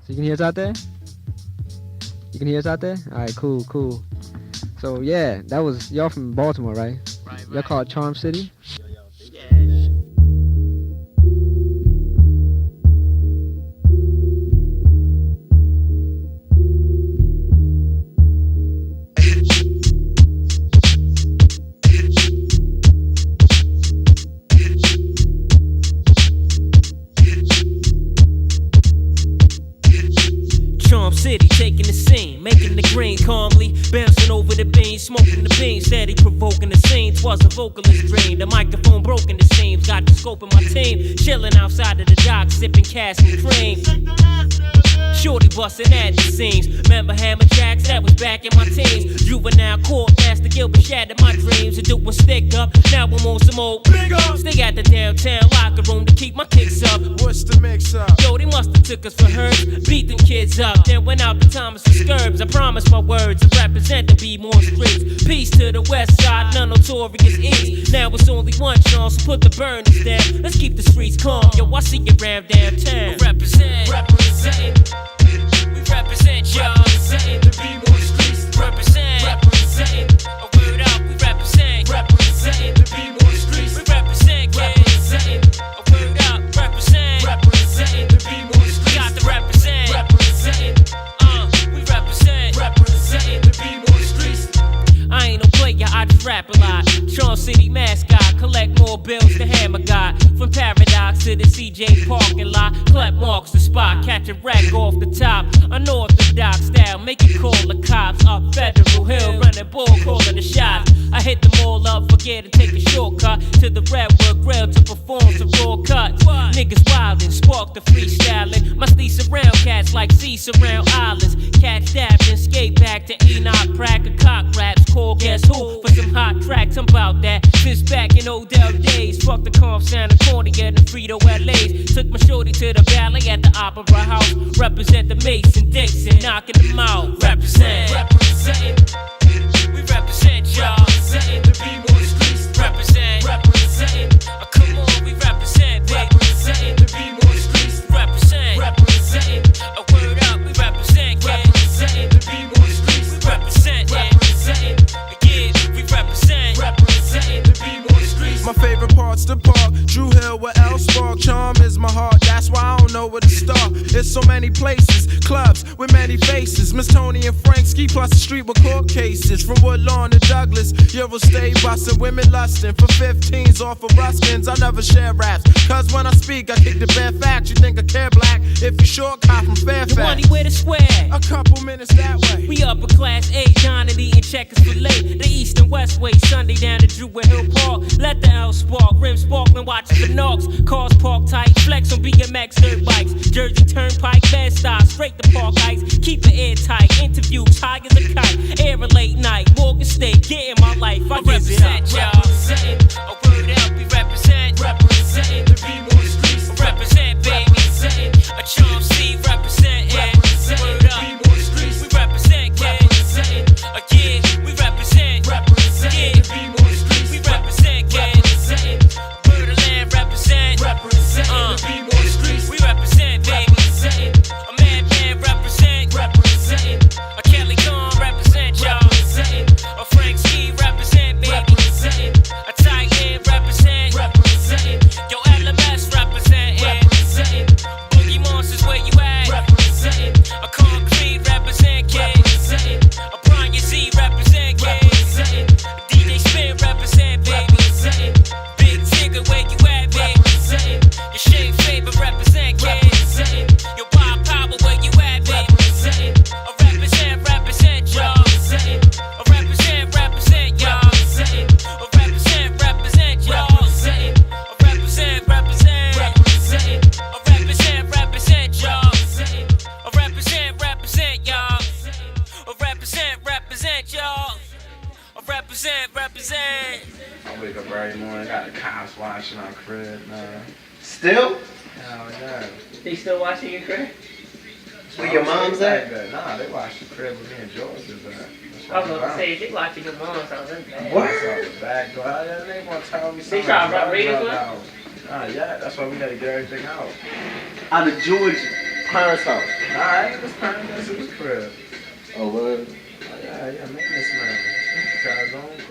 So you can hear us out there? You can hear us out there? All right, cool. So yeah, that was y'all from Baltimore, right? Y'all call it Charm City? Charm City, taking the scene, making the green calmly, bouncing over the beans, smoking the beans, steady provoking the scene. 'Twas a vocalist dream, the microphone broken the seams, got the scope of my team, chilling outside of the dock, sipping cash and cream. Shorty bustin' at the seams. Remember Hammer Jacks, that was back in my teens. Juvenile court, Master Gilbert shattered my dreams. And doing stick up, now I'm on some old big up. Stay at the downtown locker room to keep my kicks up. What's the mix up? Yo, they musta took us for hers, beat them kids up. Then went out to Thomas and Scurbs. I promise my words to represent the B-more streets. Peace to the west side, none notorious east. Now it's only one chance, so put the burners down. Let's keep the streets calm. Yo, I see you around downtown. Represent. We represent y'all. The B-more streets. Represent. A word up, we represent. The B-more streets. We represent, kid. A word up, represent. The B-more streets. Got to represent. We represent. The B-more streets. I ain't no player, I just rap a lot. Charm City mascot, collect more bills than Hammer got. From Paradox to the CJ parking lot, clap marks the spot, catch a rack off the top. Unorthodox style, make it call the cops. Up Federal Hill, running ball, calling the shots. I hit them all up, forget to take a shortcut to the Redwood Grill to perform some raw cuts. Niggas wildin', spark the freestyling. My steez surround cats like sea surround islands. Catch dabbed and skate back to Enoch Pratt, a cock raps. Call guess who for some hot tracks? I'm about that. Since back in Odell days, fuck the comp Santa Cordia and the Frito LA's. Took my shorty to the valley at the Opera House. Represent the Mason Dixon, knocking them out. Represent. We represent y'all. The B-more streets. Represent. Come on, we represent, baby. The B-more streets. Represent. A word up, we represent, kid. The B-more streets. We represent, yeah. We represent. The B-more streets. My favorite part's the park, Drew Hill, where L Spark. Charm is my heart, that's why I don't know where to start. There's so many places, clubs with many faces. Miss Tony and Frank ski plus the street with court cases. From Woodlawn to Douglas, Euro stay bustin', women lustin' for 15s off of Ruskins. I never share raps, cause when I speak, I kick the bare facts. You think I care black? If you short, cop from Fairfax. The money with a square. A couple minutes that way. We upper class A, John and eating checkers for late. The east and west way, Sunday down to Druid Hill Park. Let the L spark, rim sparkling, watching for knocks. Cars park tight, flex on BMX dirt bikes. Jersey Turnpike, Bed-Stuy, straight to Park Heights. Keep it airtight, interviews high as a kite. Air a late night, Morgan State, getting my life. I represent y'all. A word up, we represent. The B-more streets. Represent, baby. A Charm City represent, yeah. Word up, B-more streets. We represent, kid. Yeah, we represent. Yeah, the B-more streets. We represent, kid. Borderland represent. The B-more streets. We represent, baby. A madman represent. A Kelly Gon represent, y'all. A Frank Ski represent, baby. A Titan represent. Yo, LMS represent, yeah. Boogie Monsters, where you at? A Concrete represent, kid. A Brian Z represent, kid. A DJ Spin represent, baby. Big Tigger, where you at, baby? Your Shade Faber represent, kid. Your Bob Power, where you at, baby? A represent, y'all. A represent, y'all. A represent, y'all. A represent, A represent, y'all. A represent, y'all. A represent, y'all. A represent. I wake up every morning, got the cops watching our crib, man. Still? Hell no. They still watching your crib? Where your mom's at? Nah, they watch the crib with me and George is at. I was gonna say, they watching your mom's house. That's bad. What? That's the back door. They gonna tell me something. They try to run radio for us? Yeah, that's why we gotta get everything out. Out of Georgia. parents' house. Nah, I ain't his parents. That's his crib. Oh, what? Oh, yeah, maintenance man. Guy's own.